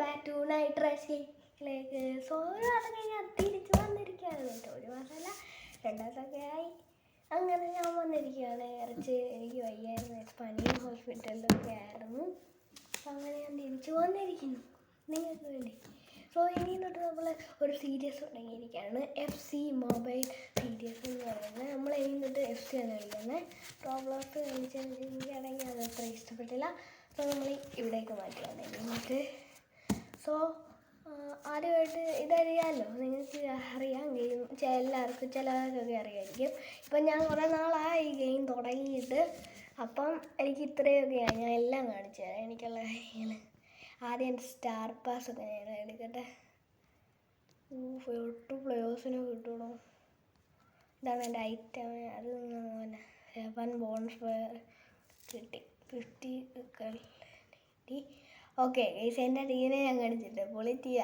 Back to night റൈസിലേക്ക്. So ഒരു മാസം കഴിഞ്ഞാൽ തിരിച്ച് വന്നിരിക്കുകയാണ് കേട്ടോ. ഒരു മാസമല്ല 2 മാസമൊക്കെ ആയി. അങ്ങനെ ഞാൻ വന്നിരിക്കുകയാണ്. എനിക്ക് വയ്യായിരുന്നു, പനിയും ഹോസ്പിറ്റലിലൊക്കെ ആയിരുന്നു. അപ്പം അങ്ങനെ ഞാൻ തിരിച്ച് വന്നിരിക്കുന്നു നിങ്ങൾക്ക് വേണ്ടി. സോ ഇനി തൊട്ട് നമ്മൾ ഒരു സീരീസ് തുടങ്ങിയിരിക്കുകയാണ്, FC മൊബൈൽ സീരീസ് എന്ന് പറയുന്നത്. നമ്മൾ ഇനി തൊട്ട് FC ആണ് കളിക്കുന്നത്. റോബ്ലോക്സ് കളിച്ചെനിക്കാണെങ്കിൽ അത് അത്ര ഇഷ്ടപ്പെട്ടില്ല. സോ നമ്മൾ ഇവിടേക്ക് മാറ്റുകയാണ് എന്നിട്ട്. സോ ആദ്യമായിട്ട് ഇതറിയാമല്ലോ, നിങ്ങൾക്ക് അറിയാം ഗെയിം, എല്ലാവർക്കും ചിലവർക്കൊക്കെ അറിയാമായിരിക്കും. ഇപ്പം ഞാൻ കുറേ നാളായി ഈ ഗെയിം തുടങ്ങിയിട്ട്. അപ്പം എനിക്ക് ഇത്രയൊക്കെയാണ്, ഞാൻ എല്ലാം കാണിച്ചു തരാം എനിക്കുള്ള കാര്യങ്ങൾ. ആദ്യം എൻ്റെ സ്റ്റാർ പാസ് ഒക്കെ ഞാൻ എടുക്കട്ടെ. 8 പ്ലേയേഴ്സിന് കിട്ടണോ? ഇതാണ് എൻ്റെ ഐറ്റം. അത് പിന്നെ 7 ബോൺസ് ഫയർ കിട്ടി, 50 കിട്ടി. ഓക്കെ ഗൈസ്, എൻ്റെ ടീമിനെ ഞാൻ കാണിച്ചിട്ട് പൊളിറ്റിയ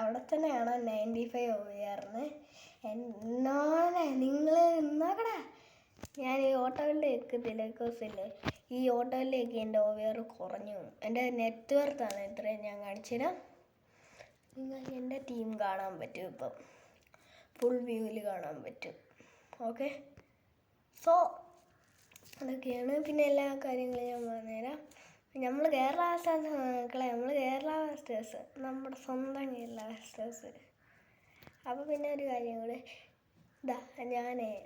അവിടെ തന്നെയാണ് 95 ഓവറിന്. എന്നോടെ നിങ്ങൾ നോക്കടാ, ഞാൻ ഈ ഓട്ടോയിലേക്ക് തിലക്കോസില്ലേ, ഈ ഓട്ടോയിലേക്ക് എൻ്റെ ഓവർ കുറഞ്ഞു. എൻ്റെ നെറ്റ്വർത്താണ് ഇത്രയും. ഞാൻ കാണിച്ചുതരാം. നിങ്ങൾക്ക് എൻ്റെ ടീം കാണാൻ പറ്റും, ഇപ്പം ഫുൾ വ്യൂവിൽ കാണാൻ പറ്റും. ഓക്കെ, സോ അതൊക്കെയാണ്. പിന്നെ എല്ലാ കാര്യങ്ങളും ഞാൻ പറഞ്ഞുതരാം. നമ്മൾ കേരള ബ്ലാസ്റ്റേഴ്സ് മക്കളെ, നമ്മൾ കേരള ബ്ലാസ്റ്റേഴ്സ്, നമ്മുടെ സ്വന്തം കേരള ബ്ലാസ്റ്റേഴ്സ്. അപ്പോൾ പിന്നെ ഒരു കാര്യം കൂടെ,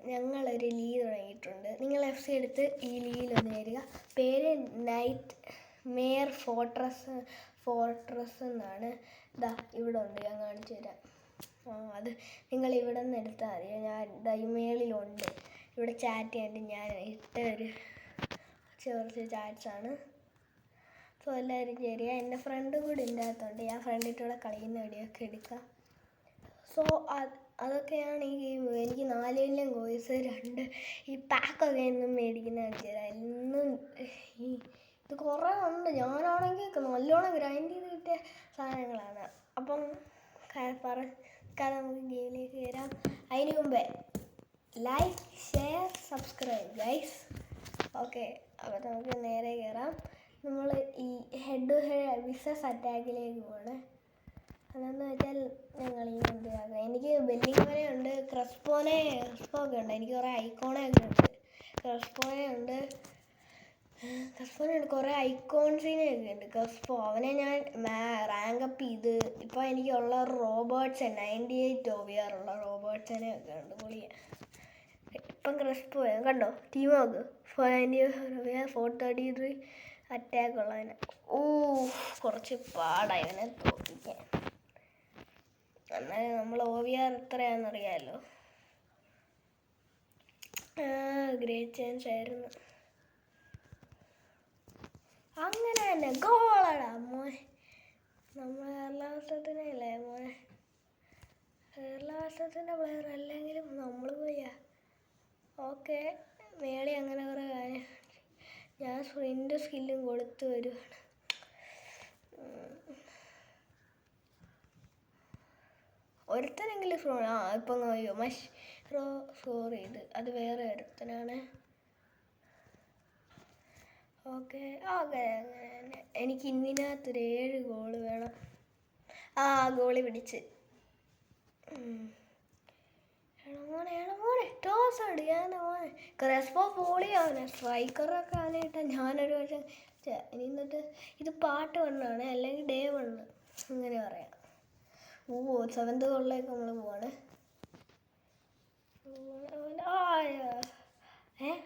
ഞങ്ങളൊരു ലീഗ് തുടങ്ങിയിട്ടുണ്ട്. നിങ്ങൾ FC എടുത്ത് ഈ ലീഗിലൊന്ന് വരിക. പേര് നൈറ്റ് മെയർ ഫോർട്രസ് എന്നാണ്. ഇവിടെ ഉണ്ട്, ഞാൻ കാണിച്ചു തരാം. അത് നിങ്ങൾ ഇവിടെ നിന്ന് എടുത്താൽ മതി. ഞാൻ ഇമെയിലുണ്ട്, ഇവിടെ ചാറ്റ് ചെയ്യാൻ ഞാൻ ഇട്ട ഒരു കുറച്ച് ചാറ്റ്സാണ്. സോ എല്ലാവരും ചേരുക. എൻ്റെ ഫ്രണ്ടും കൂടി ഇതിൻ്റെ അകത്തുണ്ട്. ഞാൻ ഫ്രണ്ടിട്ടൂടെ കളിക്കുന്ന വീഡിയോയൊക്കെ എടുക്കാം. സോ അതൊക്കെയാണ് ഈ ഗെയിം. എനിക്ക് 4 മില്യൺ കോയിൻസ്, 2 ഈ പാക്കൊക്കെ എന്നും മേടിക്കുന്ന കാണിച്ചു തരാം. എന്നും ഇത് കുറേ ഉണ്ട്. ഞാനാണെങ്കിൽ നല്ലോണം ഗ്രൈൻഡ് ചെയ്ത് കിട്ടിയ സാധനങ്ങളാണ്. അപ്പം നമുക്ക് ഗെയിമിലേക്ക് വരാം. അതിന് മുമ്പേ like, share, subscribe guys. Okay, അപ്പോൾ നമുക്ക് നേരെ കയറാം. നമ്മൾ ഈ ഹെഡ് വിസസ് അറ്റാക്കിലേക്ക് പോകണേ. അതെന്ന് വെച്ചാൽ ഞങ്ങൾ ഈ എന്തിനാക്കുക, എനിക്ക് ബെല്ലിംഗ്ഹാമനെ ഉണ്ട്, ക്രെസ്പോ ഒക്കെ ഉണ്ട്. എനിക്ക് കുറേ ഐക്കോണൊക്കെ ഉണ്ട്. ക്രെസ്പോനുണ്ട്, കുറേ ഐക്കോൺസിനെയൊക്കെ ഉണ്ട്. ക്രെസ്പോ അവനെ ഞാൻ റാങ്കപ്പ് ചെയ്ത്. ഇപ്പോൾ എനിക്കുള്ള റോബോട്ട്സ് 98 OVR ഉള്ള റോബോട്ട്സിനെ ഒക്കെ ഉണ്ട്. പൊളിയ. ഇപ്പം ക്രെസ്പോ കണ്ടോ, ടീം നോക്ക്, 433 അറ്റാക്ക് ഉള്ളതിന്. കുറച്ച് പാടായി അവനെ തോൽപ്പിക്കാൻ. എന്നാലും നമ്മൾ OVR എത്രയാണെന്നറിയാമല്ലോ. ഗ്രേറ്റ് ചാൻസ് ആയിരുന്നു. അങ്ങനെ തന്നെ ഗോളടാ മോനെ. നമ്മൾ കേരള ബ്ലാസ്റ്റേഴ്സിനല്ലേ മോനെ, കേരള ബ്ലാസ്റ്റേഴ്സിൻ്റെ പ്ലെയർ അല്ലെങ്കിലും നമ്മൾ പോയാ. ഓക്കെ, മേളി അങ്ങനെ കുറേ കാര്യം. ഞാൻ സ്പ്രിൻ്റ് സ്കില്ലും കൊടുത്ത് വരുവാണ്. ഒരുത്തനെങ്കിലും ഇപ്പം നോയോ സോറി, അത് വേറെ ഒരുത്തനാണ്. ഓക്കെ ഓക്കെ, അങ്ങനെ എനിക്ക് ഇന്നിനകത്തൊരു 7 ഗോള് വേണം. ഗോളി പിടിച്ച്. മോനെ ടോസ് അടിയാതെ മോനെ. ക്രെസ്പോ പോളിയാവനെ സ്ട്രൈക്കറൊക്കെ ആനായിട്ടാ ഞാനൊരു പക്ഷേ. ഇനി എന്നിട്ട് ഇത് പാർട്ട് 1 ആണ്, അല്ലെങ്കിൽ ഡേ 1 അങ്ങനെ പറയാം. 7th ഗോളിലേക്ക് നമ്മൾ പോവാണ്.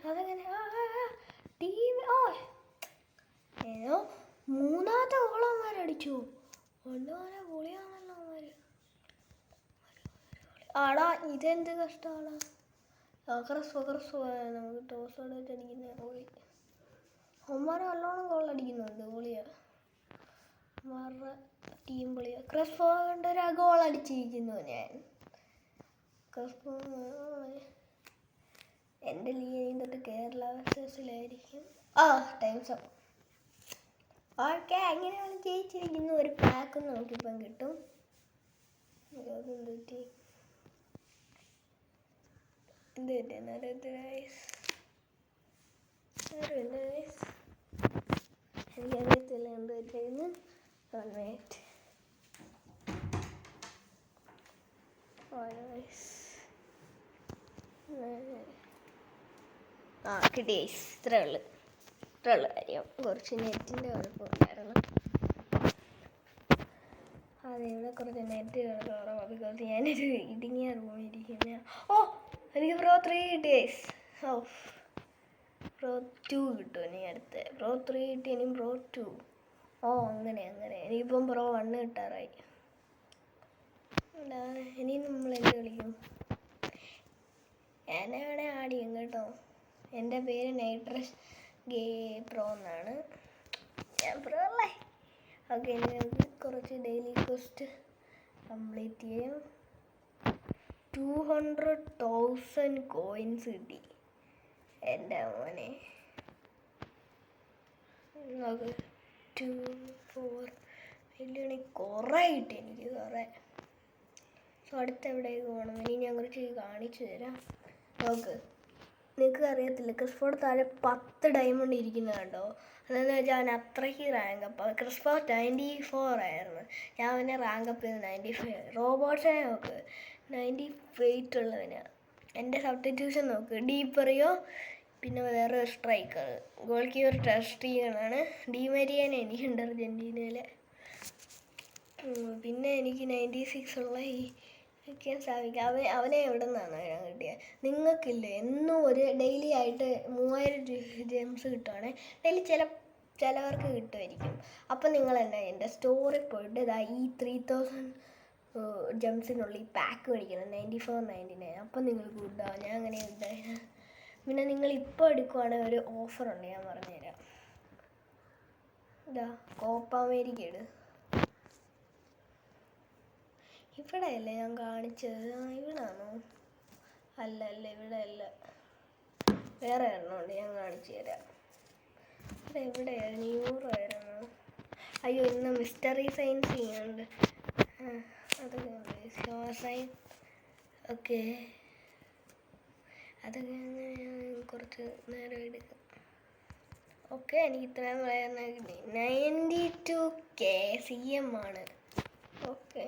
അതെങ്ങനെ ടീം ഏതോ 3ാമത്തെ ഗോളന്മാരടിച്ചു. ഒന്നുപോലെ പൊളിയാണല്ലോ അവന്മാർ. ഇതെന്ത് കഷ്ടമാണ്. ക്രെസ്പോ നമുക്ക് ടോസോടെ വെച്ചടിക്കുന്ന ഗോളി. അവന്മാർ നല്ലോണം ഗോളടിക്കുന്നുണ്ട്. പൊളിയാ, അവന്മാരുടെ ടീം പൊളിയാ. ക്രെസ്പോ കൊണ്ട് ഒരു ഗോളടിച്ചിരിക്കുന്നു ഞാൻ. ക്രെസ്പോ എൻ്റെ ലീഗിൽ തൊട്ട് കേരള ബ്ലാസ്റ്റേഴ്സിലായിരിക്കും. Times up. ഓക്കെ, അങ്ങനെ അവൻ ജയിച്ചിരിക്കുന്നു. ഒരു പാക്കും നമുക്കിപ്പം കിട്ടും. എനിക്കറിയത്തില്ല എന്ത് പറ്റുന്നു. കിട്ടി ഇത്രേ ഉള്ളു കാര്യം. കുറച്ച് നെറ്റിൻ്റെ കുഴപ്പമുണ്ടായിരുന്നു. അതെ, ഇവിടെ കുറച്ച് നെറ്റ് കുറവാണ്. ബിക്കോസ് ഞാനൊരു ഇടുങ്ങിയ റൂമിലിരിക്കുന്ന. എനിക്ക് പ്രോ 3 കിട്ടി. പ്രോ 2 കിട്ടും ഇനി അടുത്ത്. പ്രോ 3 കിട്ടി, ഇനി പ്രോ 2. അങ്ങനെ എനിക്കിപ്പം പ്രോ 1 കിട്ടാറായി. ഇനി നമ്മൾ എന്ത് കളിക്കും? എന്നെ വേണേ ആടിയും കേട്ടോ. എൻ്റെ പേര് നൈട്രസ് പ്രോ എന്നാണ്. ഞാൻ പ്രോ അല്ലേ. ഓക്കെ, ഇനി നമുക്ക് കുറച്ച് ഡെയിലി ക്വസ്റ്റ് കംപ്ലീറ്റ് ചെയ്യാം. 200,000 കോയിൻസ് കിട്ടി എൻ്റെ മോനെ. 2 4 വലിയ കുറേ കിട്ടി എനിക്ക്, കുറേ. സോ അടുത്ത് എവിടേക്ക് പോകണം? ഇനി ഞാൻ കുറച്ച് കാണിച്ചു തരാം. നോക്ക്, നിങ്ങൾക്ക് അറിയത്തില്ല, ക്രിസ്ഫോർഡ് താഴെ 10 ഡയമണ്ട് ഇരിക്കുന്നത് കണ്ടോ? അതെന്ന് വെച്ചാൽ അവൻ അത്രയ്ക്ക് റാങ്ക് അപ്പ്. ക്രിസ്ഫോർഡ് 94 ആയിരുന്നു. ഞാൻ അവനെ റാങ്ക് അപ്പ് ചെയ്ത് 95. റോബോട്ട്സിനെ നോക്ക്, 98 ഉള്ളവനാണ്. എൻ്റെ സബ്സ്റ്റിറ്റ്യൂഷൻ നോക്ക്, ഡീപ്പറിയോ, പിന്നെ വേറെ സ്ട്രൈക്കർ, ഗോൾ കീപ്പർ ടെസ്റ്റീഗനാണ്. ഡിമരിയനെ എനിക്കുണ്ട് അർജൻറ്റീനയിലെ. പിന്നെ എനിക്ക് 96 ഉള്ള ഈ വയ്ക്കാൻ സാധിക്കും. അവനെ എവിടെ നിന്നാണ് ഞാൻ കിട്ടിയത്? നിങ്ങൾക്കില്ലേ എന്നും ഒരു ഡെയിലി ആയിട്ട് 3000 ജെംസ് കിട്ടുവാണേ. ഡെയിലി ചിലവർക്ക് കിട്ടുമായിരിക്കും. അപ്പം നിങ്ങൾ എന്നാ എൻ്റെ സ്റ്റോറിൽ പോയിട്ട് ഇതാ ഈ 3000 ജെംസിനുള്ളിൽ പാക്ക് മേടിക്കണം, 94.99. അപ്പം നിങ്ങൾക്ക് കിട്ടുക. ഞാൻ അങ്ങനെ കിട്ടാൻ. പിന്നെ നിങ്ങൾ ഇപ്പോൾ എടുക്കുവാണെങ്കിൽ ഒരു ഓഫറുണ്ട്, ഞാൻ പറഞ്ഞുതരാം. ഇതാ കോപ്പ അമേരിക്ക ഇട്. ഇവിടെ അല്ലേ ഞാൻ കാണിച്ചത്? ഇവിടാണോ? അല്ല, ഇവിടെ അല്ല, വേറെ എണ്ണമുണ്ട്, ഞാൻ കാണിച്ചു തരാം. എവിടെയായിരുന്നു? യൂറോയായിരുന്നു. അയ്യോ, ഇന്ന് മിസ്റ്ററി സയൻസ് ചെയ്യുന്നുണ്ട്. അതൊക്കെ ഷോ സൈൻ. ഓക്കെ, അതൊക്കെ കുറച്ച് നേരം എടുക്കും. ഓക്കെ, എനിക്ക് ഇത്രയും പറയാൻ കിട്ടി. 92K CM ആണ്. ഓക്കെ,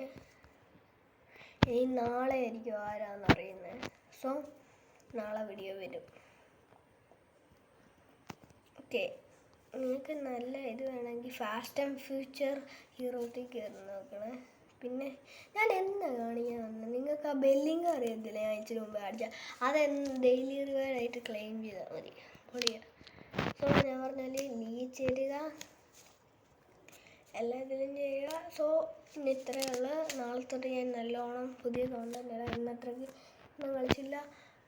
ഇനി നാളെ ആയിരിക്കും ആരാന്നറിയുന്നത്. സോ നാളെ വീഡിയോ വരും. ഓക്കെ, നിങ്ങൾക്ക് നല്ല ഇത് വേണമെങ്കിൽ ഫാസ്റ്റ് ആൻഡ് ഫ്യൂച്ചർ ഹീറോസിൽ കയറി നോക്കണേ. പിന്നെ ഞാൻ എന്താ കാണിക്കാൻ വന്നത്? നിങ്ങൾക്ക് ആ ബെല്ലിങ് അറിയത്തില്ല, ഞാൻ ഇച്ചിരി മുമ്പ് കാണിച്ചാൽ. ഡെയിലി റിവാർഡായിട്ട് ക്ലെയിം ചെയ്താൽ മതി. പൊളിയാ. സോ ഞാൻ പറഞ്ഞാൽ ലീച്ച് തരിക, എല്ലാ ഇതിലും ചെയ്യുക. സോ ഇന്ന് ഇത്രയുള്ള. നാളെ തൊട്ട് ഞാൻ നല്ലോണം പുതിയ കോണ്ടന്റ് ഇടാം. ഇന്നത്രയ്ക്ക് ഒന്നും കളിച്ചില്ല.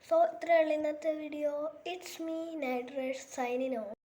സോ ഇത്രയുള്ള ഇന്നത്തെ video. It's me nitrous signing off.